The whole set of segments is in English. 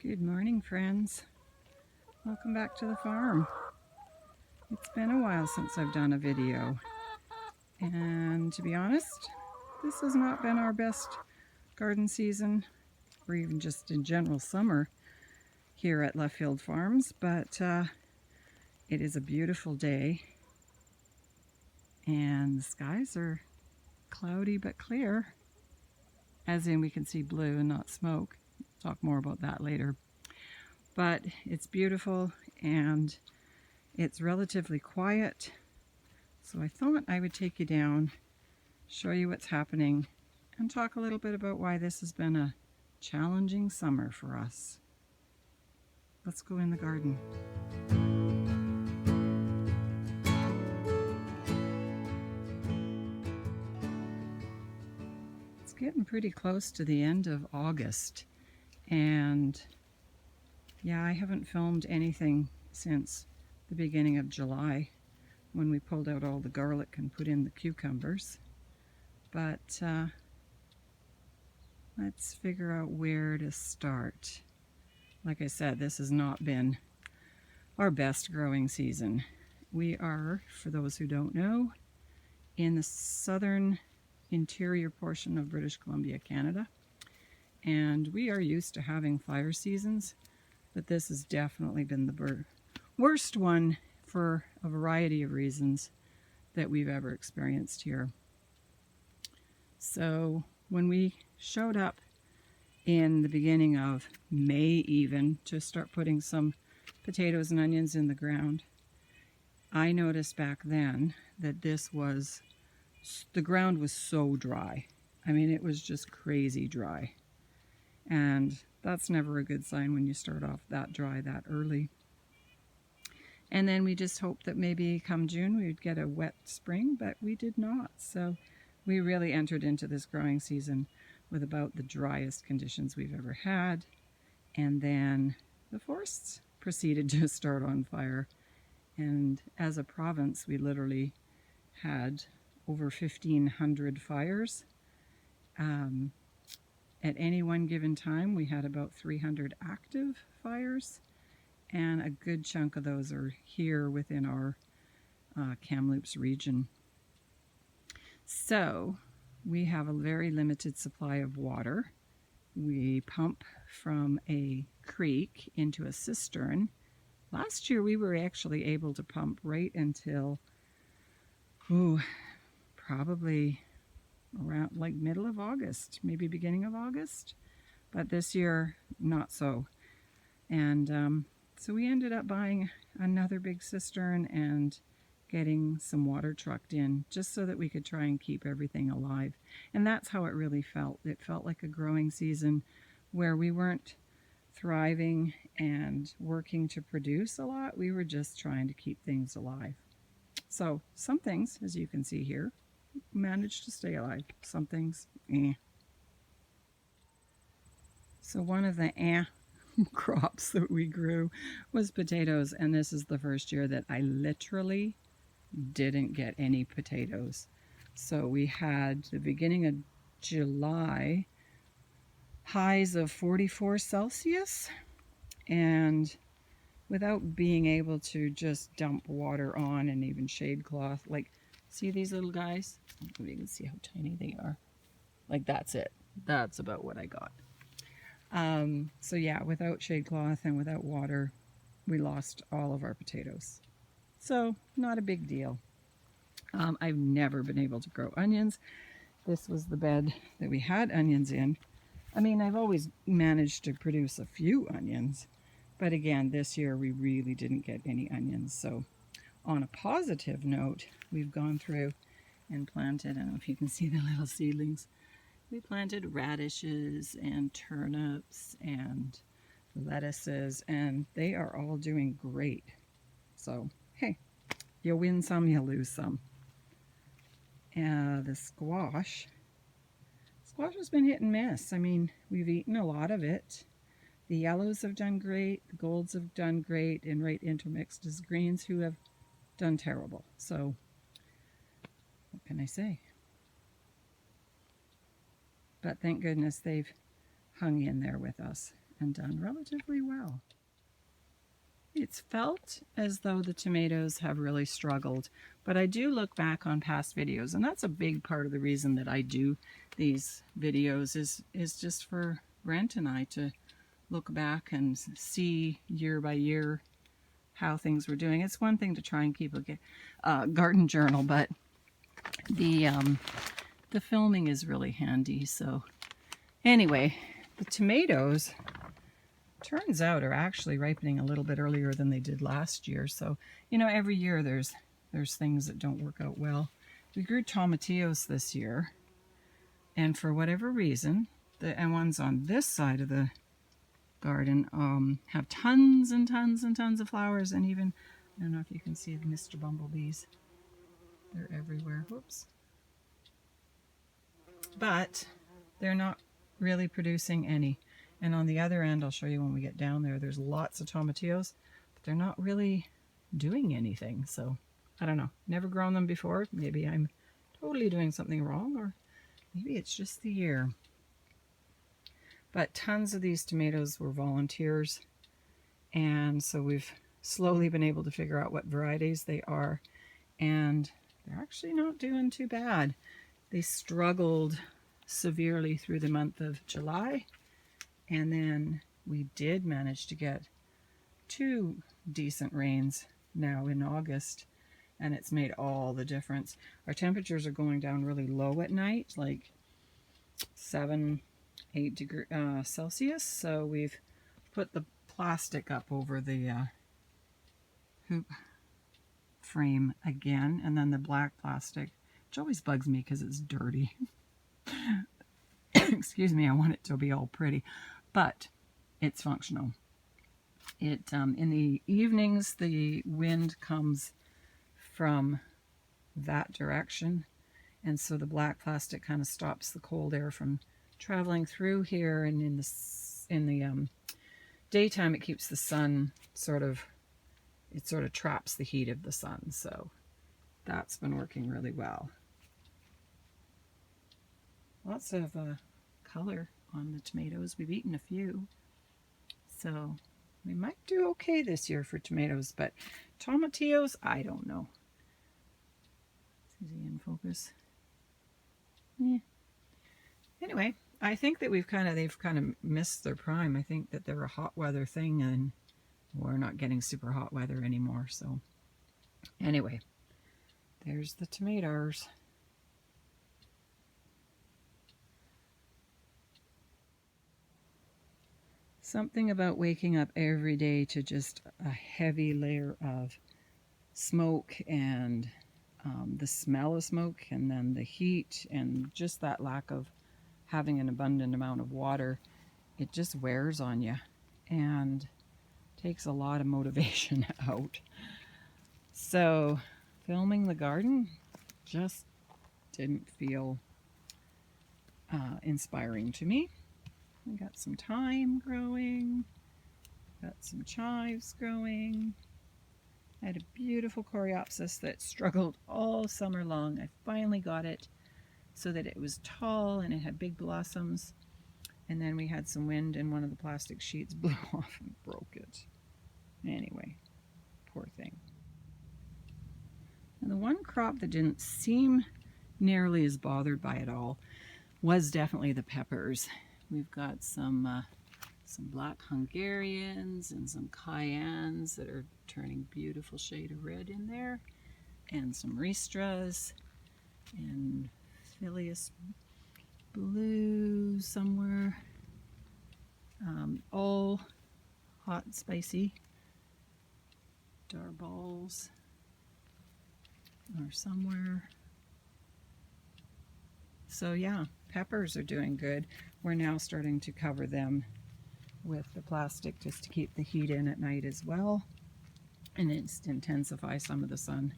Good morning, friends. Welcome back to the farm. It's been a while since I've done a video, and to be honest, this has not been our best garden season, or even just in general summer here at Left Field Farms, but it is a beautiful day, and the skies are cloudy but clear, as in we can see blue and not smoke. Talk more about that later. But it's beautiful and it's relatively quiet, so I thought I would take you down, show you what's happening, and talk a little bit about why this has been a challenging summer for us. Let's go in the garden. It's getting pretty close to the end of August, and yeah, I haven't filmed anything since the beginning of July when we pulled out all the garlic and put in the cucumbers. But let's figure out where to start. Like I said, this has not been our best growing season. We are, for those who don't know, in the southern interior portion of British Columbia, Canada. And we are used to having fire seasons, but this has definitely been the worst one for a variety of reasons that we've ever experienced here. So when we showed up in the beginning of May even to start putting some potatoes and onions in the ground, I noticed back then that the ground was so dry. I mean, it was just crazy dry. And that's never a good sign when you start off that dry that early. And then we just hoped that maybe come June we would get a wet spring, but we did not. So we really entered into this growing season with about the driest conditions we've ever had. And then the forests proceeded to start on fire. And as a province, we literally had over 1,500 fires. At any one given time, we had about 300 active fires, and a good chunk of those are here within our Kamloops region. So we have a very limited supply of water. We pump from a creek into a cistern. Last year we were actually able to pump right until, probably around like middle of August, maybe beginning of August, but this year not so. And so we ended up buying another big cistern and getting some water trucked in just so that we could try and keep everything alive. And that's how it really felt. It felt like a growing season where we weren't thriving and working to produce a lot. We were just trying to keep things alive. So some things, as you can see here, managed to stay alive. Some things, So one of the crops that we grew was potatoes, and this is the first year that I literally didn't get any potatoes. So we had the beginning of July highs of 44 Celsius, and without being able to just dump water on and even shade cloth, like, see these little guys? You can see how tiny they are. Like, that's it. That's about what I got. So yeah, without shade cloth and without water, we lost all of our potatoes. So not a big deal. I've never been able to grow onions. This was the bed that we had onions in. I mean, I've always managed to produce a few onions, but again, this year we really didn't get any onions. So on a positive note, we've gone through and planted, I don't know if you can see the little seedlings, we planted radishes and turnips and lettuces, and they are all doing great. So, hey, you win some, you lose some. The squash has been hit and miss. I mean, we've eaten a lot of it. The yellows have done great, the golds have done great, and right intermixed is greens who have done terrible. So, what can I say? But thank goodness they've hung in there with us. and done relatively well. It's felt as though the tomatoes have really struggled, but I do look back on past videos, and that's a big part of the reason that I do these videos is just for Brent and I to look back and see year by year how things were doing. It's one thing to try and keep a garden journal, but the filming is really handy. So anyway, the tomatoes, turns out, are actually ripening a little bit earlier than they did last year. So, you know, every year there's things that don't work out well. We grew tomatillos this year, and for whatever reason, the ones on this side of the garden have tons and tons and tons of flowers, and even, I don't know if you can see the Mr. Bumblebees. They're everywhere. Whoops. But they're not really producing any. And on the other end, I'll show you when we get down there, there's lots of tomatillos, but they're not really doing anything. So I don't know. Never grown them before. Maybe I'm totally doing something wrong, or maybe it's just the year. But tons of these tomatoes were volunteers, and so we've slowly been able to figure out what varieties they are, and they're actually not doing too bad. They struggled severely through the month of July, and then we did manage to get 2 decent rains now in August, and it's made all the difference. Our temperatures are going down really low at night, like 7-8 degrees Celsius, so we've put the plastic up over the hoop frame again, and then the black plastic, which always bugs me because it's dirty. Excuse me, I want it to be all pretty, but it's functional. It in the evenings, the wind comes from that direction, and so the black plastic kind of stops the cold air from traveling through here, and in the daytime it keeps the sun sort of traps the heat of the sun, so that's been working really well. Lots of color on the tomatoes. We've eaten a few, so we might do okay this year for tomatoes, but tomatillos, I don't know. Is he in focus? Yeah. Anyway, I think that they've kind of missed their prime. I think that they're a hot weather thing, and we're not getting super hot weather anymore. So anyway, there's the tomatoes. Something about waking up every day to just a heavy layer of smoke, and the smell of smoke, and then the heat, and just that lack of having an abundant amount of water, it just wears on you and takes a lot of motivation out. So filming the garden just didn't feel inspiring to me. We got some thyme growing, got some chives growing. I had a beautiful coreopsis that struggled all summer long. I finally got it so that it was tall and it had big blossoms. And then we had some wind and one of the plastic sheets blew off and broke it. Anyway, poor thing. And the one crop that didn't seem nearly as bothered by it all was definitely the peppers. We've got some black Hungarians and some Cayennes that are turning beautiful shade of red in there, and some Ristras and Phileas Blue somewhere. All hot and spicy. Darballs are somewhere. So yeah, peppers are doing good. We're now starting to cover them with the plastic just to keep the heat in at night as well, and it's to intensify some of the sun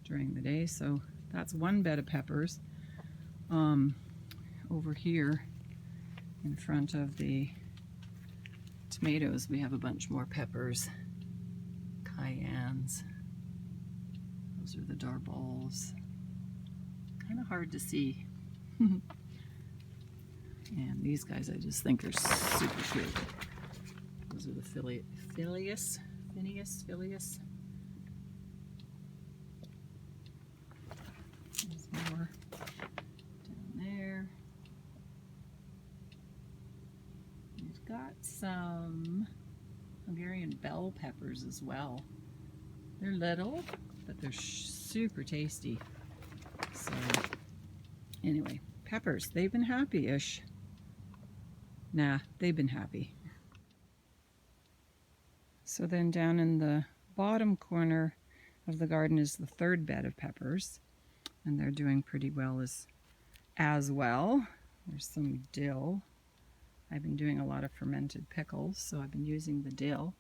during the day. So that's one bed of peppers. Over here in front of the tomatoes we have a bunch more peppers, Cayennes. Those are the darballs. Kind of hard to see. And these guys I just think are super cute. the Phineas. There's more down there. We've got some Hungarian bell peppers as well. They're little, but they're super tasty. So anyway, peppers, they've been happy-ish. Nah, they've been happy. So then down in the bottom corner of the garden is the third bed of peppers, and they're doing pretty well as well. There's some dill. I've been doing a lot of fermented pickles, so I've been using the dill.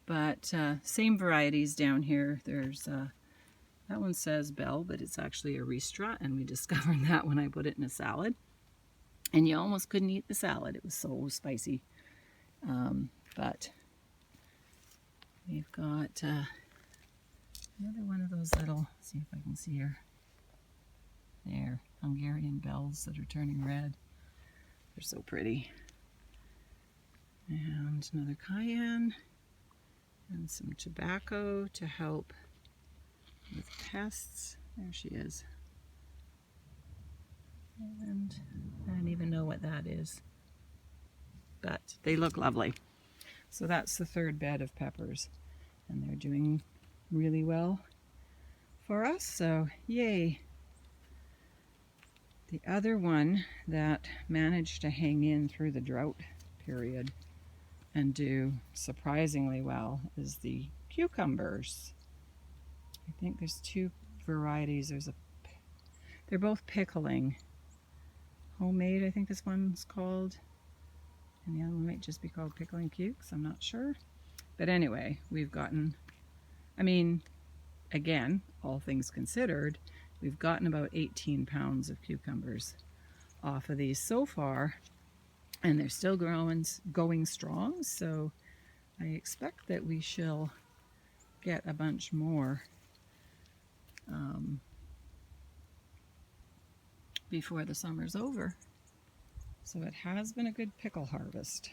But same varieties down here. There's that one says bell, but it's actually a ristra, and we discovered that when I put it in a salad. And you almost couldn't eat the salad. It was so spicy. But we've got another one of those little, see if I can see her. There, Hungarian bells that are turning red. They're so pretty. And another cayenne. And some tobacco to help with pests. There she is. And I don't even know what that is, but they look lovely. So that's the third bed of peppers, and they're doing really well for us, so yay. The other one that managed to hang in through the drought period and do surprisingly well is the cucumbers. I think there's two varieties. They're both pickling. Homemade, I think this one's called, and the other one might just be called pickling cukes, I'm not sure. But anyway, we've gotten, I mean, again, all things considered, we've gotten about 18 pounds of cucumbers off of these so far, and they're still going strong, so I expect that we shall get a bunch more before the summer's over. So it has been a good pickle harvest.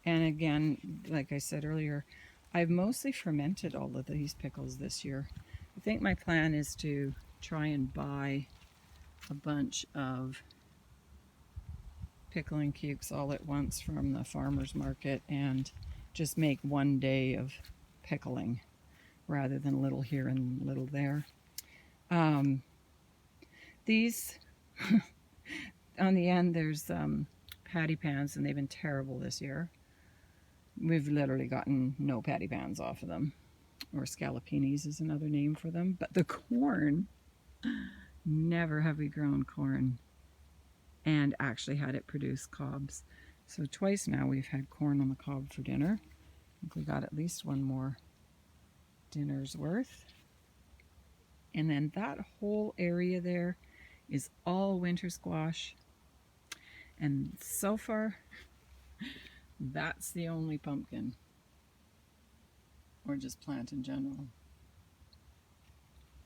And again, like I said earlier, I've mostly fermented all of these pickles this year. I think my plan is to try and buy a bunch of pickling cukes all at once from the farmer's market and just make one day of pickling rather than little here and little there. These on the end there's patty pans, and they've been terrible this year. We've literally gotten no patty pans off of them, or scallopinis is another name for them. But the corn, never have we grown corn and actually had it produce cobs. So twice now we've had corn on the cob for dinner. I think we got at least one more dinner's worth. And then that whole area there is all winter squash. And so far, that's the only pumpkin, or just plant in general.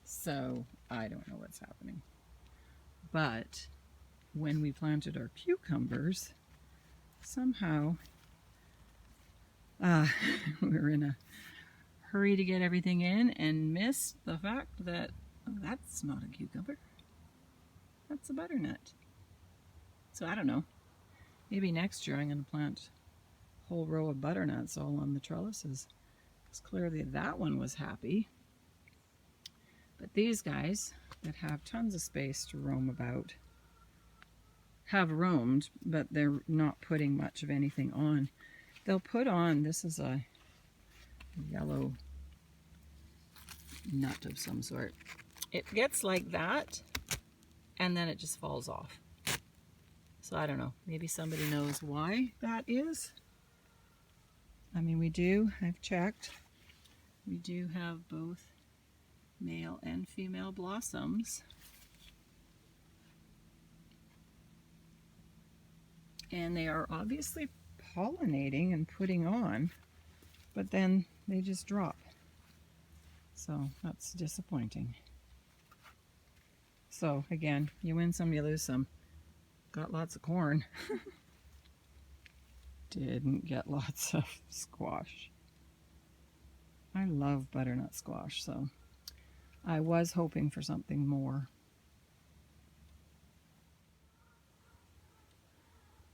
So I don't know what's happening. But when we planted our cucumbers, somehow we were in a hurry to get everything in and missed the fact that that's not a cucumber. That's a butternut. So I don't know. Maybe next year I'm going to plant a whole row of butternuts all on the trellises. Because clearly that one was happy. But these guys that have tons of space to roam about have roamed, but they're not putting much of anything on. They'll put on, this is a yellow nut of some sort. It gets like that, and then it just falls off. So I don't know, maybe somebody knows why that is. I mean, I've checked, we do have both male and female blossoms. And they are obviously pollinating and putting on, but then they just drop. So that's disappointing. So again, you win some, you lose some. Got lots of corn. didn't get lots of squash. I love butternut squash, so I was hoping for something more.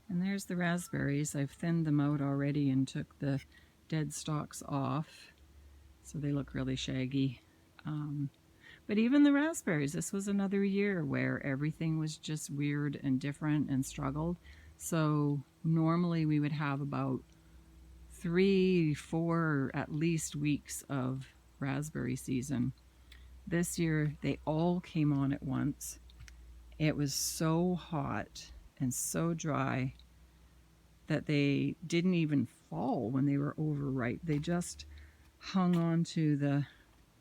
And there's the raspberries. I've thinned them out already and took the dead stalks off, so they look really shaggy. But even the raspberries, this was another year where everything was just weird and different and struggled. So normally we would have about 3, 4 at least weeks of raspberry season. This year they all came on at once. It was so hot and so dry that they didn't even fall when they were overripe. They just hung on to the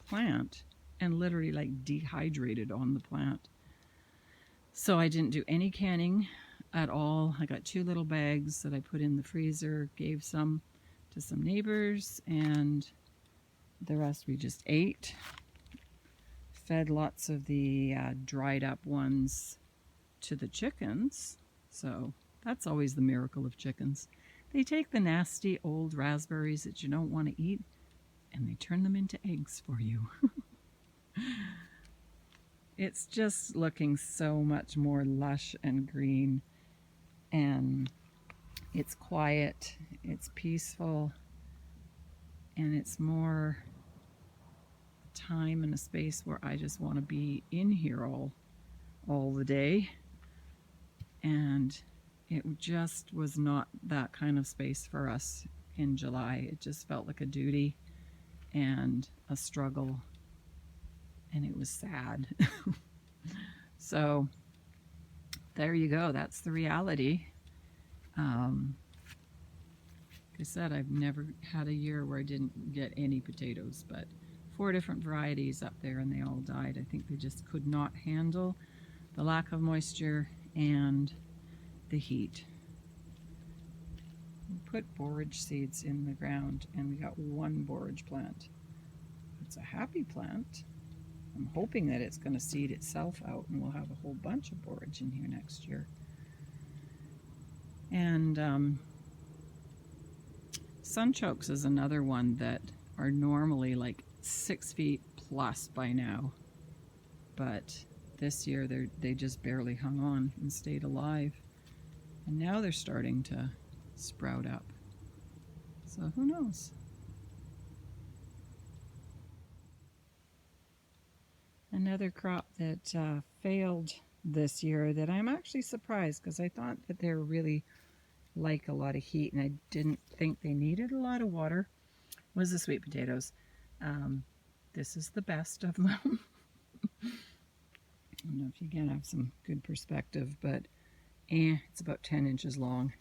plant and literally like dehydrated on the plant. So I didn't do any canning at all. I got 2 little bags that I put in the freezer, gave some to some neighbors, and the rest we just ate. Fed lots of the dried up ones to the chickens. So that's always the miracle of chickens. They take the nasty old raspberries that you don't want to eat and they turn them into eggs for you. It's just looking so much more lush and green, and it's quiet, it's peaceful, and it's more time and a space where I just want to be in here all the day. And it just was not that kind of space for us in July. It just felt like a duty and a struggle, and it was sad. So there you go. That's the reality. Like I said, I've never had a year where I didn't get any potatoes, but 4 different varieties up there and they all died. I think they just could not handle the lack of moisture and the heat. We put borage seeds in the ground and we got 1 borage plant. It's a happy plant. I'm hoping that it's going to seed itself out and we'll have a whole bunch of borage in here next year. And Sunchokes is another one that are normally like 6 feet plus by now, but this year they just barely hung on and stayed alive, and now they're starting to sprout up. So who knows? Another crop that failed this year that I'm actually surprised, because I thought that they were really like a lot of heat and I didn't think they needed a lot of water, was the sweet potatoes. This is the best of them. I don't know if you can have some good perspective, but it's about 10 inches long.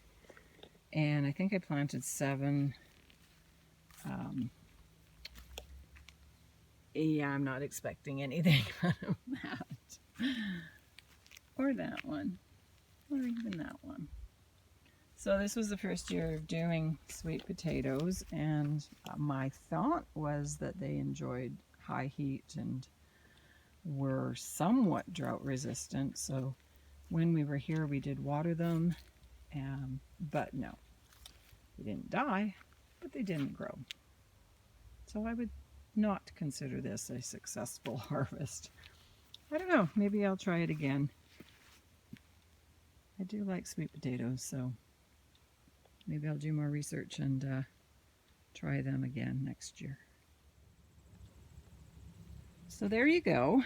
And I think I planted 7. Yeah, I'm not expecting anything out of that. Or that one. Or even that one. So this was the first year of doing sweet potatoes, and my thought was that they enjoyed high heat and were somewhat drought resistant. So when we were here, we did water them, but no, they didn't die, but they didn't grow. So I would not consider this a successful harvest. I don't know, maybe I'll try it again. I do like sweet potatoes, so maybe I'll do more research and try them again next year. So there you go.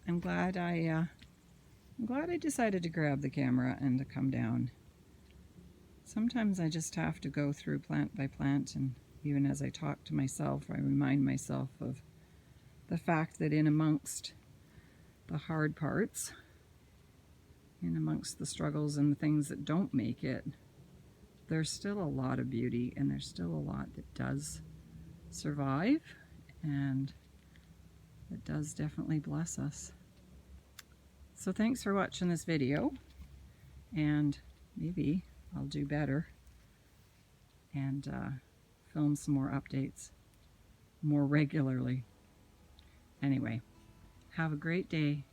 I'm glad I decided to grab the camera and to come down. Sometimes I just have to go through plant by plant, and even as I talk to myself, I remind myself of the fact that in amongst the hard parts, in amongst the struggles and the things that don't make it, there's still a lot of beauty, and there's still a lot that does survive, and it does definitely bless us. So thanks for watching this video, and maybe I'll do better and film some more updates more regularly. Anyway, have a great day.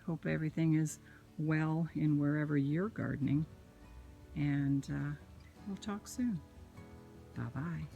Hope everything is well in wherever you're gardening, and We'll talk soon. Bye-bye.